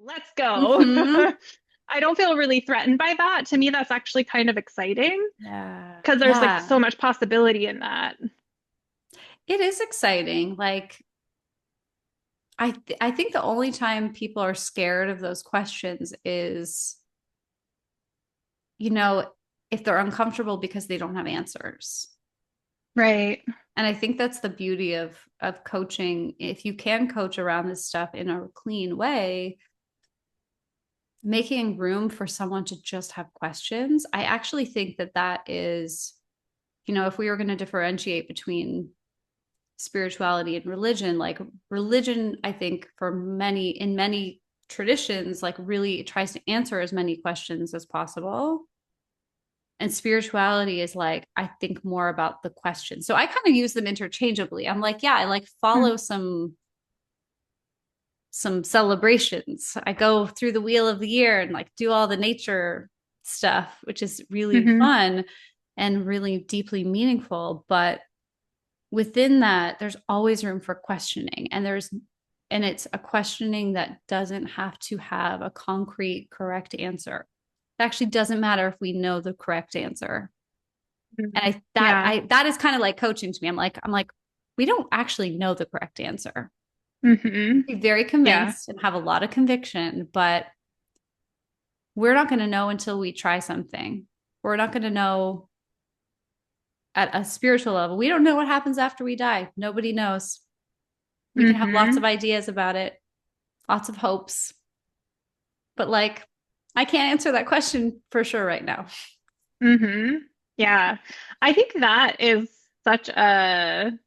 let's go. Hmm. I don't feel really threatened by that. To me, that's actually kind of exciting Yeah. because there's like Yeah. so much possibility in that. It is exciting. Like I think the only time people are scared of those questions is, you know, if they're uncomfortable because they don't have answers. Right. And I think that's the beauty of coaching. If you can coach around this stuff in a clean way, making room for someone to just have questions, I actually think that that is, if we were going to differentiate between spirituality and religion, like religion, I think for many, in many traditions, like really tries to answer as many questions as possible. And spirituality is like, I think more about the question. So I kind of use them interchangeably. I'm like, yeah, I like follow some celebrations. I go through the wheel of the year and like do all the nature stuff, which is really Mm-hmm. fun and really deeply meaningful. But within that, there's always room for questioning. And it's a questioning that doesn't have to have a concrete correct answer. It actually doesn't matter if we know the correct answer. And Mm-hmm. Yeah. that is kind of like coaching to me. I'm like, we don't actually know the correct answer. Mm-hmm. Be very Yeah. convinced and have a lot of conviction, but we're not going to know until we try something. We're not going to know at a spiritual level. We don't know what happens after we die. Nobody knows. We can have lots of Mm-hmm. ideas about it, lots of hopes, but like, I can't answer that question for sure right now. Mm-hmm. Yeah. I think that is such an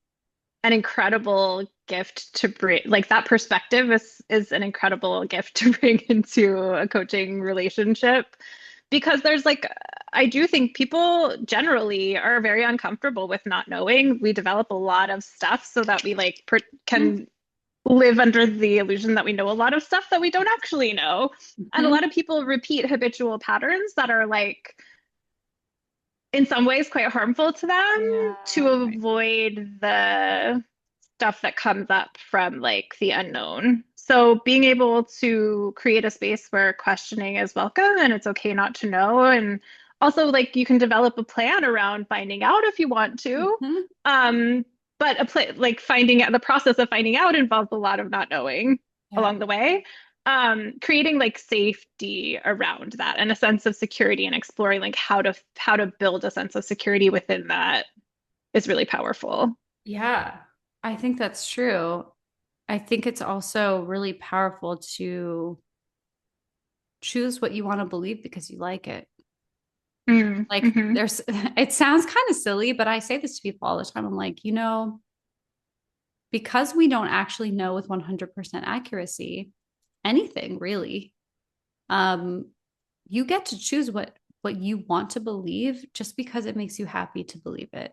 incredible gift to bring. Like that perspective is an incredible gift to bring into a coaching relationship because there's like I do think people generally are very uncomfortable with not knowing. We develop a lot of stuff so that we like can live under the illusion that we know a lot of stuff that we don't actually know. And a Mm-hmm. lot of people repeat habitual patterns that are like in some ways quite harmful to them to Yeah. avoid the stuff that comes up from like the unknown. So being able to create a space where questioning is welcome and it's okay not to know. And also like you can develop a plan around finding out if you want to. Mm-hmm. Um, but like finding out the process of finding out involves a lot of not knowing Yeah. along the way. Creating like safety around that and a sense of security and exploring like how to build a sense of security within that is really powerful. Yeah. I think that's true. I think it's also really powerful to choose what you want to believe because you like it. Like Mm-hmm. it sounds kind of silly, but I say this to people all the time. I'm like, because we don't actually know with 100% accuracy anything really, um, you get to choose what you want to believe just because it makes you happy to believe it.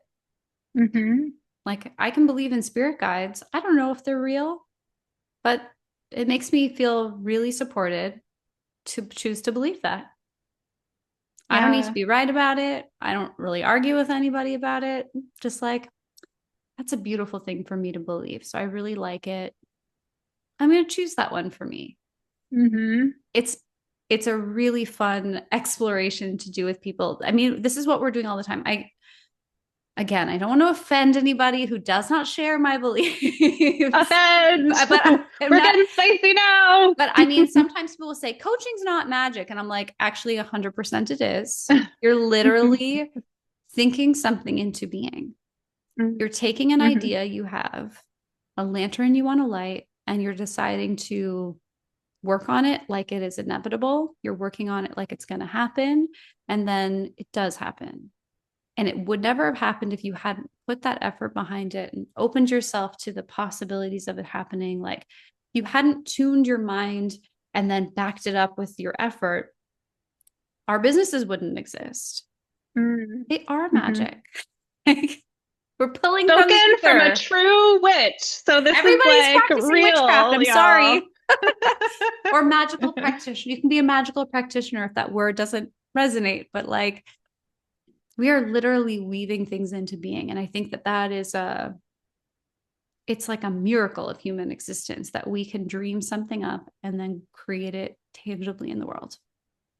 Mm-hmm. Like I can believe in spirit guides. I don't know if they're real, but it makes me feel really supported to choose to believe that. I don't need to Yeah. be right about it. I don't really argue with anybody about it. Just like, that's a beautiful thing for me to believe. So I really like it. I'm going to choose that one for me. Mm-hmm. It's it's a really fun exploration to do with people. I mean, this is what we're doing all the time. I don't want to offend anybody who does not share my beliefs. Offend. But I'm We're not getting spicy now. but I mean, sometimes people will say coaching's not magic. And I'm like, actually, 100% it is. You're literally thinking something into being. You're taking an Mm-hmm. idea you have, a lantern you want to light, and you're deciding to work on it like it is inevitable. You're working on it like it's going to happen. And then it does happen. And it would never have happened if you hadn't put that effort behind it and opened yourself to the possibilities of it happening. Like you hadn't tuned your mind and then backed it up with your effort, our businesses wouldn't exist. They are Mm-hmm. magic. We're pulling from the Spoken from a ether. true witch. So this is Everybody's like practicing witchcraft. real, I'm y'all. sorry. Or magical practitioner. You can be a magical practitioner if that word doesn't resonate, but like we are literally weaving things into being. And I think that that is it's like a miracle of human existence that we can dream something up and then create it tangibly in the world.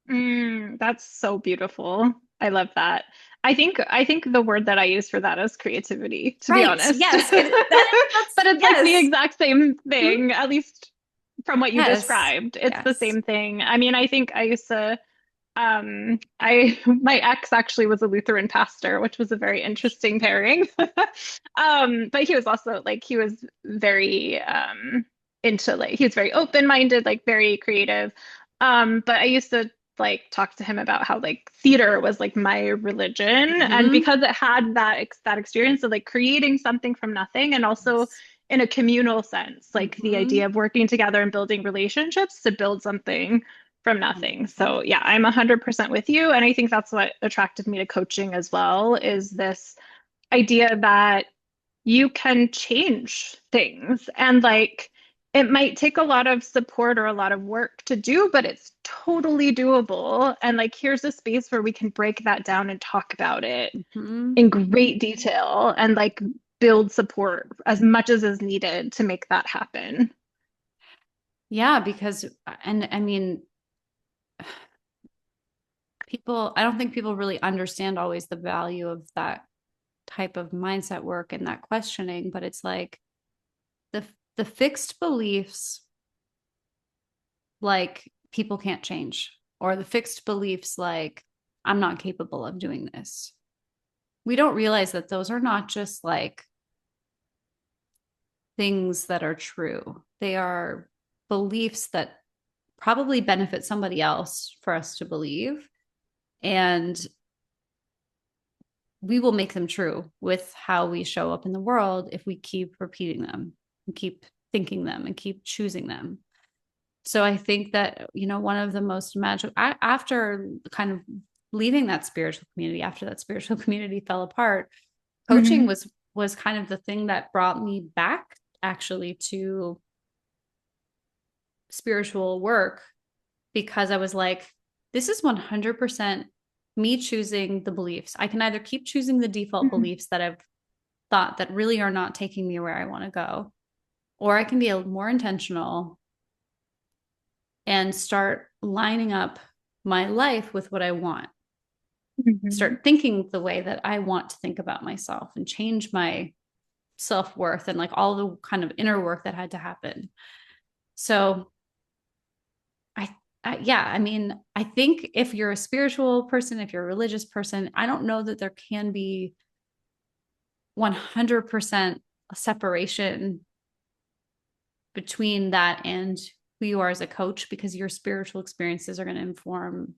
That's so beautiful. I love that. I think the word that I use for that is creativity, to be Right. honest. Yes. That's But it's like the yes. exact same Mhm. thing, at least from what you Yes. described. It's the Yes. same thing. I mean, I think I used to I my ex actually was a Lutheran pastor, which was a very interesting pairing. But he was also like he was very into like he was very open-minded, like very creative. But I used to like talk to him about how like theater was like my religion, and Hmm. because it had that experience of like creating something from nothing, and also Yes. in a communal sense, like the Hmm. idea of working together and building relationships to build something from nothing. Wonderful. So yeah, I'm 100% with you. And I think that's what attracted me to coaching as well, is this idea that you can change things. And like it might take a lot of support or a lot of work to do, but it's totally doable. And like here's a space where we can break that down and talk about it Hmm. in great detail and like build support as much as is needed to make that happen. Yeah, because, and I mean, I don't think people really understand always the value of that type of mindset work and that questioning, but it's like the, the fixed beliefs, like people can't change, or the fixed beliefs, like I'm not capable of doing this. We don't realize that those are not just like things that are true. They are beliefs that probably benefit somebody else for us to believe. And we will make them true with how we show up in the world if we keep repeating them and keep thinking them and keep choosing them. So I think that, one of the most magical, after kind of leaving that spiritual community, after that spiritual community fell apart, coaching Mhm. was kind of the thing that brought me back actually to spiritual work, because I was like, this is 100% me choosing the beliefs. I can either keep choosing the default Mhm. beliefs that I've thought that really are not taking me where I want to go, or I can be more intentional and start lining up my life with what I want. Mhm. Start thinking the way that I want to think about myself and change my self-worth and like all the kind of inner work that had to happen. So I, yeah, I mean, I think if you're a spiritual person, if you're a religious person, I don't know that there can be 100% a separation between that and who you are as a coach, because your spiritual experiences are going to inform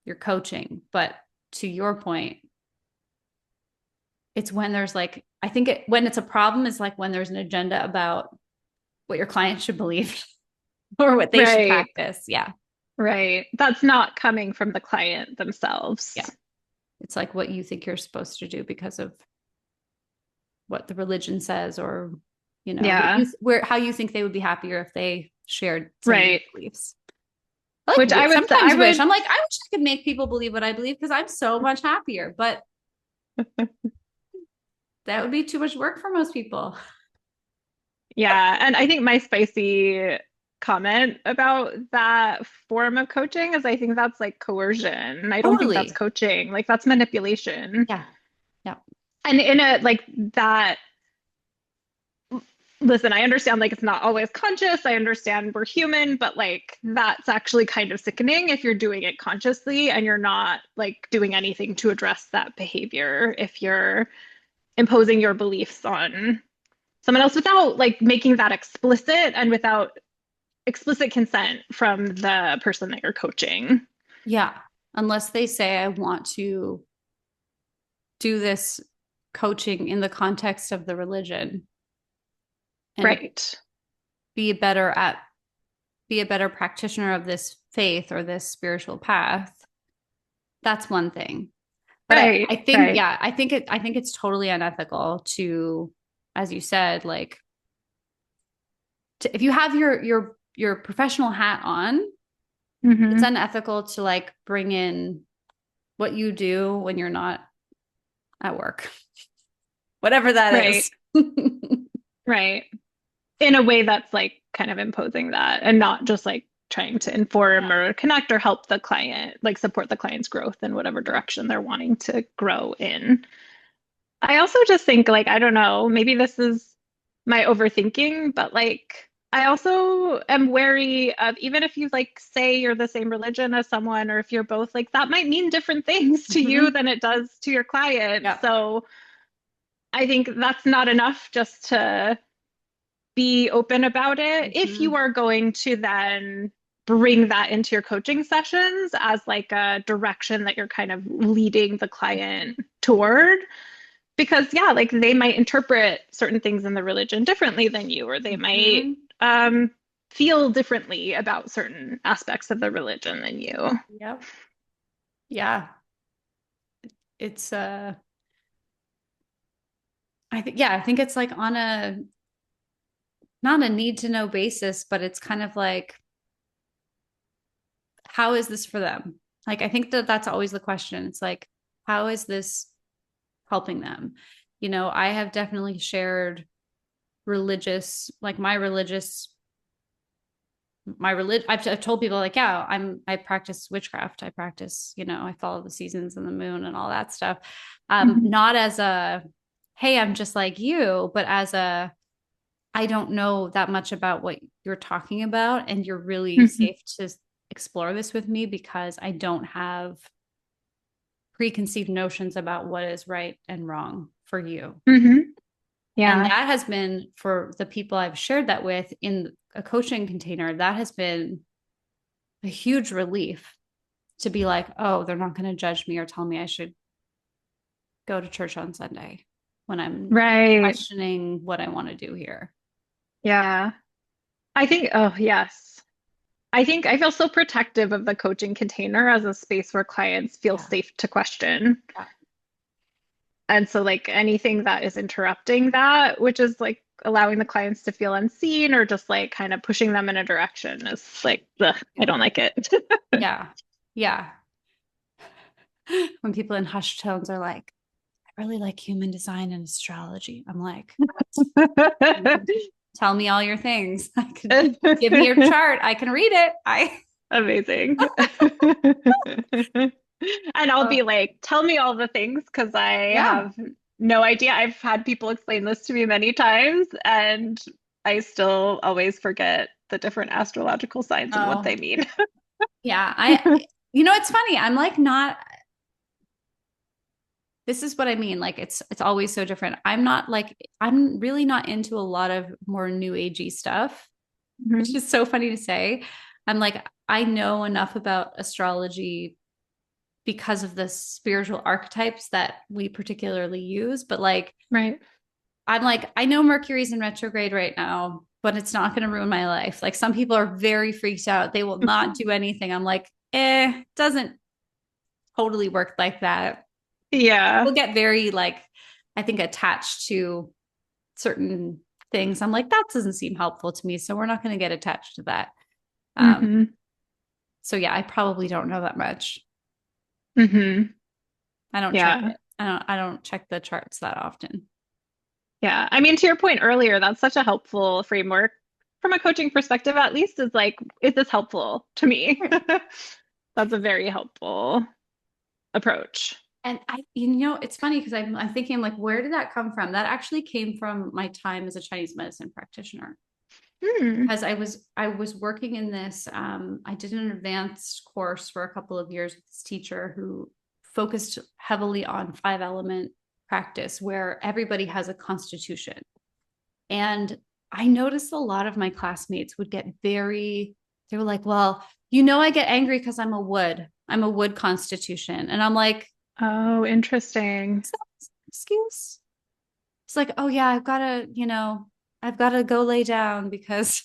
your coaching. But to your point, it's when there's like, I think when it's a problem is like when there's an agenda about what your client should believe or what they should Right. practice. Yeah. Right. That's not coming from the client Yeah. themselves. It's like what you think you're supposed to do because of what the religion says, or what Yeah. how you think they would be happier if they shared some of your Right. beliefs. Which I would say, I Sometimes wish would, I'm like, I wish I could make people believe what I believe because I'm so much happier, but that would be too much work for most people. yeah. And I think my spicy comment about that form of coaching is I think that's like coercion. I don't think that's Totally. coaching. Like that's manipulation. Yeah. Yeah. And in a like that, listen, I understand like it's not always conscious. I understand we're human, but like that's actually kind of sickening if you're doing it consciously and you're not like doing anything to address that behavior. If you're imposing your beliefs on someone else without like making that explicit and without explicit consent from the person that you're coaching. Yeah. Unless they say, I want to do this coaching in the context of the religion and Right. be better at be a better practitioner of this faith or this spiritual path. That's one thing. But I Right. think, Right. yeah, I think it's totally unethical to, as you said, like if you have your professional hat on, it's Mm-hmm. unethical to like bring in what you do when you're not at work, whatever that Right. is. Right. In a way that's like kind of imposing that and not just like trying to inform Yeah. or connect or help the client, like support the client's growth in whatever direction they're wanting to grow in. I also just think like, I don't know, maybe this is my overthinking, but like I also am wary of even if you like say you're the same religion as someone, or if you're both, like that might mean different things to you Mhm. than it does to your client. Yeah. So I think that's not enough just to be open about it. If you Mhm. are going to then bring that into your coaching sessions as like a direction that you're kind of leading the client toward, because yeah, like they might interpret certain things in the religion differently than you, or they might Mhm. um, feel differently about certain aspects of the religion than you. Yep. Yeah. It's I think it's like on a not a need to know basis, but it's kind of like, how is this for them? Like, I think that that's always the question. It's like, how is this helping them? I have definitely shared religious, like I've told people like, yeah, I practice witchcraft. I practice, I follow the seasons and the moon and all that stuff. Mhm. Not as a, hey, I'm just like you, but as a, I don't know that much about what you're talking about, and you're really Mhm. safe to explore this with me because I don't have preconceived notions about what is right and wrong for you. Mhm. And Yeah. that has been, for the people I've shared that with in a coaching container, that has been a huge relief to be like, oh, they're not going to judge me or tell me I should go to church on Sunday when I'm Right. questioning what I want to do here. Yeah. I think, oh, yes. I think I feel so protective of the coaching container as a space where clients feel Yeah. safe to question. Yeah. And so, like, anything that is interrupting that, which is like allowing the clients to feel unseen or just like kind of pushing them in a direction, is like, ugh, I Yeah. don't like it. Yeah. Yeah. When people in hushed tones are like, I really like human design and astrology. I'm like, you can tell me all your things. I could give me your chart. I can read it. I Amazing. And I'll oh, be like, tell me all the things because I yeah. have no idea. I've had people explain this to me many times, and I still always forget the different astrological signs and what they Oh, mean. yeah. It's funny. I'm like not this is what I mean. Like it's always so different. I'm really not into a lot of more new agey stuff, which Mhm. is so funny to say. I'm like, I know enough about astrology because of the spiritual archetypes that we particularly use. But like, Right. I'm like, I know Mercury's in retrograde right now, but it's not going to ruin my life. Like, some people are very freaked out. They will not do anything. I'm like, doesn't totally work like that. Yeah. We'll get very, like, I think, attached to certain things. I'm like, that doesn't seem helpful to me. So we're not going to get attached to that. Um, Hmm. so yeah, I probably don't know that much. Hmm. I don't check Yeah. it. I don't check the charts that often. Yeah. I mean, to your point earlier, that's such a helpful framework from a coaching perspective, at least, is like, is this helpful to me? Right. That's a very helpful approach. And it's funny because I'm thinking, like, where did that come from? That actually came from my time as a Chinese medicine practitioner. Hmm. Because I was working in this. I did an advanced course for a couple of years with this teacher who focused heavily on 5 element practice, where everybody has a constitution. And I noticed a lot of my classmates would get they were like, well, I get angry because I'm a wood constitution. And I'm like, Oh, interesting. is that an excuse? It's like, oh yeah, I've got to go lay down because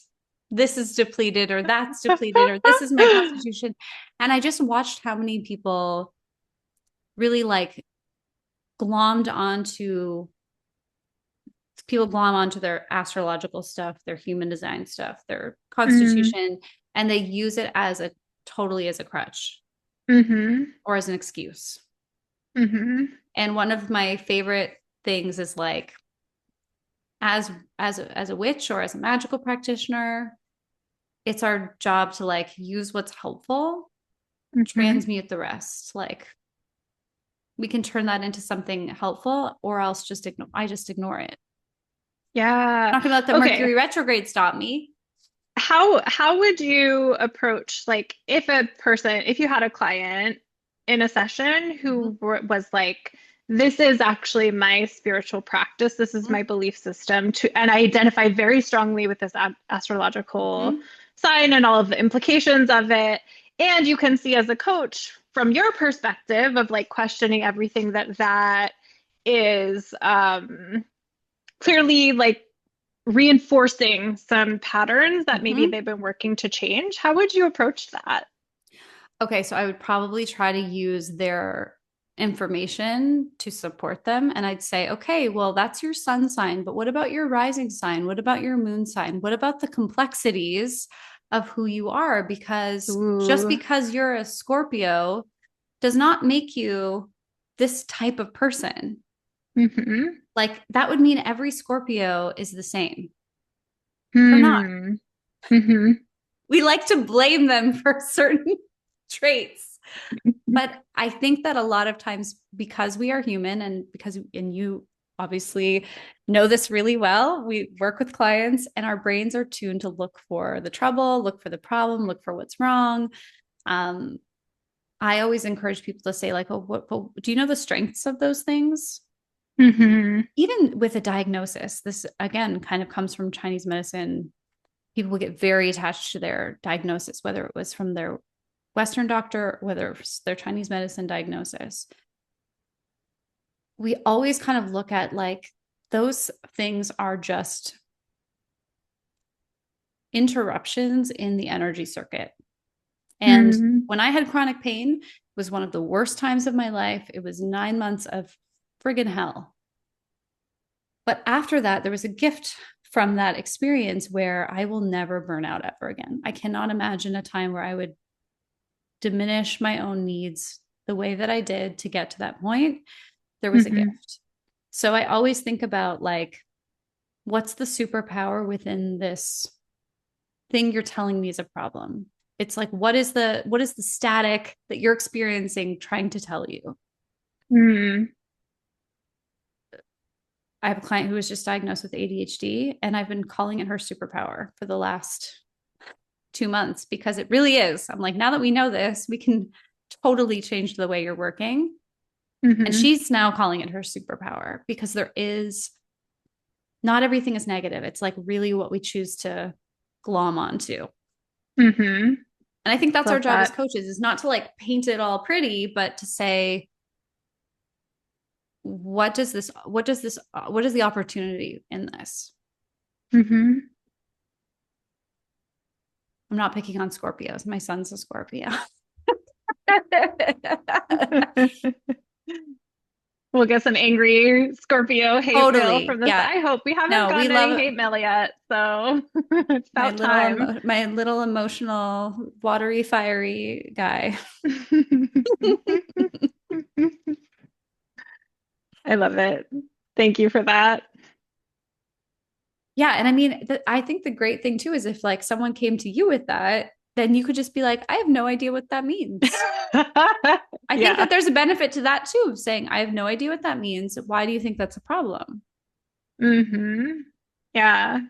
this is depleted or that's depleted or this is my constitution. And I just watched how many really like glommed onto glom onto their astrological stuff, their human design stuff, their Mm, constitution, and they use it totally as a crutch hmm. or as an excuse. Hmm. And one of my favorite things is like, as as a witch or as a magical practitioner, it's our job to like use what's helpful, Hmm. transmute the rest. Like we can turn that into something helpful, or else just ignore it. Yeah. I'm not gonna let the Okay. Mercury retrograde stop me. How would you approach like if you had a client in a session Mhm. who was like, this is actually my spiritual practice, this is Mhm. my belief system to, and I identify very strongly with this astrological Mhm. sign and all of the implications of it. And you can see as a coach from your perspective of like questioning everything that is clearly like reinforcing some patterns that maybe Mhm. they've been working to change. How would you approach that? Okay, so I would probably try to use their information to support them. And I'd say, okay, well, that's your sun sign, but what about your rising sign? What about your moon sign? What about the complexities of who you are? Because just Ooh. because you're a Scorpio does not make you this type of person. Mm-hmm. Like that would mean every Scorpio is the same. They're not. Hmm. Mm-hmm. We like to blame them for certain traits. But I think that a lot of times, because we are human and and you obviously know this really well, we work with clients and our brains are tuned to look for the trouble, look for the problem, look for what's wrong. Um, I always encourage people to say, like, oh, do you know the strengths of those things? Mm-hmm. Even with a diagnosis, this again kind of comes from Chinese medicine. People will get very attached to their diagnosis, whether it was from their Western doctor, whether it's their Chinese medicine diagnosis. We always kind of look at like those things are just interruptions in the energy circuit. And Mm-hmm. when I had chronic pain, it was one of the worst times of my life. It was 9 months of friggin' hell. But after that, there was a gift from that experience where I will never burn out ever again. I cannot imagine a time where I would diminish my own needs the way that I did to get to that point. There was a Mm-hmm. gift. So I always think about like, what's the superpower within this thing you're telling me is a problem? It's like, what is the static that you're experiencing trying to tell you? Mm-hmm. I have a client who was just diagnosed with ADHD, and I've been calling it her superpower for the last 2 months because it really is. I'm like, now that we know this, we can totally change the way you're working. And Mm-hmm. she's now calling it her superpower because there is not everything is negative. It's like really what we choose to glom onto. Mm-hmm. And I think that's our Love job as that. coaches is not to like paint it all pretty, but to say, what is the opportunity in this? Mm-hmm. I'm not picking on Scorpios. My son's a Scorpio. We'll get some angry Scorpio hate mail Totally. from this. Yeah. I hope we haven't No, we gotten any love hate mail yet, so it's about time. my little emotional, watery, fiery guy. I love it. Thank you for that. Yeah, and I mean, I think the great thing too is if like someone came to you with that, then you could just be like, I have no idea what that means. I think Yeah. that there's a benefit to that too, of saying, I have no idea what that means. Why do you think that's a problem? Hmm. Yeah.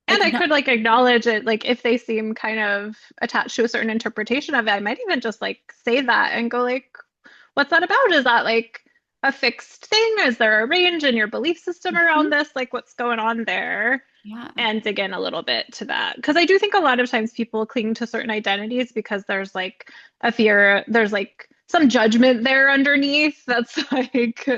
And Like, I no, could like acknowledge it, like if they seem kind of attached to a certain interpretation of it, I might even just like say that and go like, what's that about? Is that like a fixed thing? Is there a range in your belief system around mhm, this? Like what's going on there? yeah, And dig in a little bit to that. Because I do think a lot of times people cling to certain identities because there's like a fear, there's like some judgment there underneath that's like,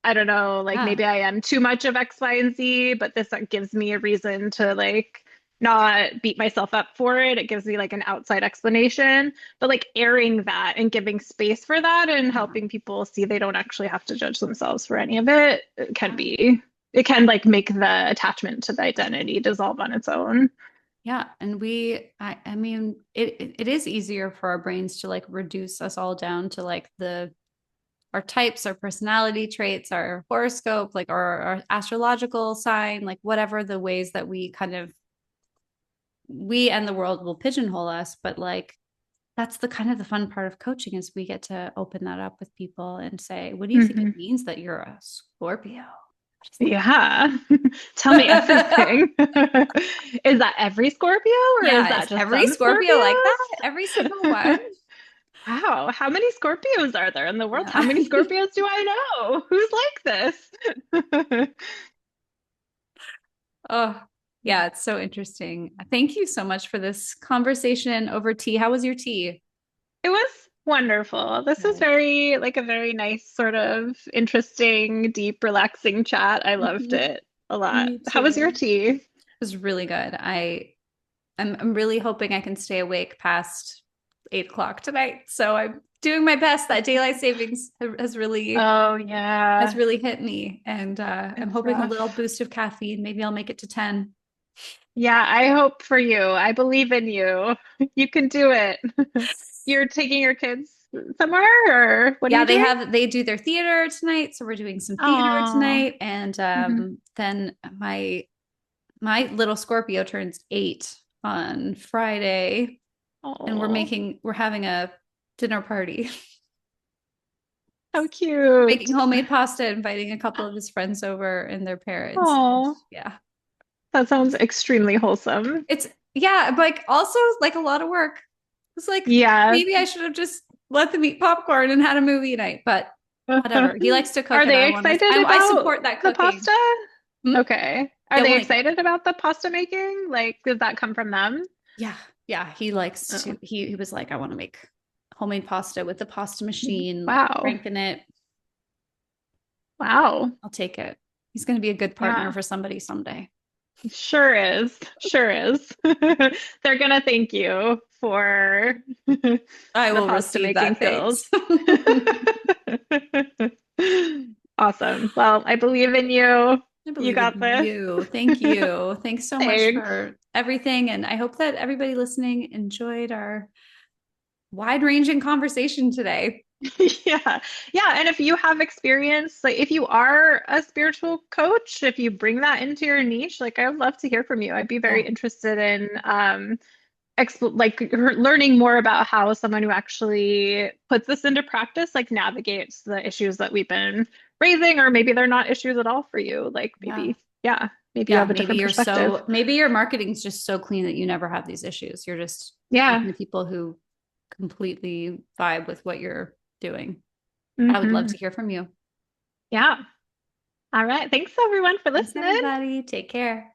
I don't know, like yeah, maybe I am too much of X, Y, and Z, but this gives me a reason to like not beat myself up for it. It gives me like an outside explanation, but like airing that and giving space for that and yeah, helping people see they don't actually have to judge themselves for any of it, yeah. it can like make the attachment to the identity dissolve on its own. Yeah, and I mean, it is easier for our brains to like reduce us all down to like the our types, our personality traits, our horoscope, like our astrological sign, like whatever the ways that we kind of, we and the world will pigeonhole us. But like, that's the kind of the fun part of coaching is we get to open that up with people and say, what do you think it Hmm. means that you're a Scorpio? Yeah. Tell me everything. Is that every Scorpio or is Yeah, is that just every some Scorpio like that? Scorpios? Every single one? Wow, how many Scorpios are there in the world? How Yeah. many Scorpios do I know? Who's like this? Oh, yeah, it's so interesting. Thank you so much for this conversation over tea. How was your tea? It was wonderful. This was Good. very, like a very nice, sort of interesting, deep, relaxing chat. I loved Mhm. it a lot. Me How was your too. tea? It was really good. I'm really hoping I can stay awake past 8 o'clock tonight. So I'm doing my best. That daylight savings Oh, has yeah, really hit me, and I'm it's hoping a little rough. boost of caffeine. Maybe I'll make it to 10. Yeah, I hope for you. I believe in you. You can do it. You're taking your kids somewhere, or what are Yeah, you doing? they do their theater tonight, so we're doing some theater Oh, tonight, and hmm. then my little Scorpio turns 8 on Friday, and Oh, we're having a dinner party. how We're cute. making homemade pasta, inviting a couple of his friends over and their parents. And Oh, yeah. that sounds extremely wholesome. It's yeah, but like also like a lot of work. It's like Yeah. maybe I should have just let them eat popcorn and had a movie night, but whatever. He likes to cook Are and they excited I about support that the cooking. pasta? Hmm? Okay. Are Yeah, they we'll make it. excited about the pasta making? Like, did that come from them? Yeah. Yeah. He likes Oh. to he was like, I want to make homemade pasta with the pasta machine, like Wow. cranking it. Wow. I'll take it. He's gonna be a good partner Yeah. for somebody someday. Sure is. Sure is. They're gonna thank you for I the will pasta receive making that skills. thanks. Awesome. Well, I believe in you. I You believe in got this. you. Thank you. Thanks so much Thanks. for everything. And I hope that everybody listening enjoyed our wide ranging conversation today. Yeah. Yeah. And if you have experience, like if you are a spiritual coach, if you bring that into your niche, like I would love to hear from you. I'd be Yeah. very interested in learning more about how someone who actually puts this into practice like navigates the issues that we've been raising, or maybe they're not issues at all for you. Like Yeah. maybe, yeah, maybe you Yeah. have a different perspective. Maybe your marketing's just so clean that you never have these issues. You're just talking Yeah. to people who completely vibe with what you're doing. I would love Hmm. to hear from you. Yeah. All right. Thanks everyone for Thanks, listening. everybody. Take care.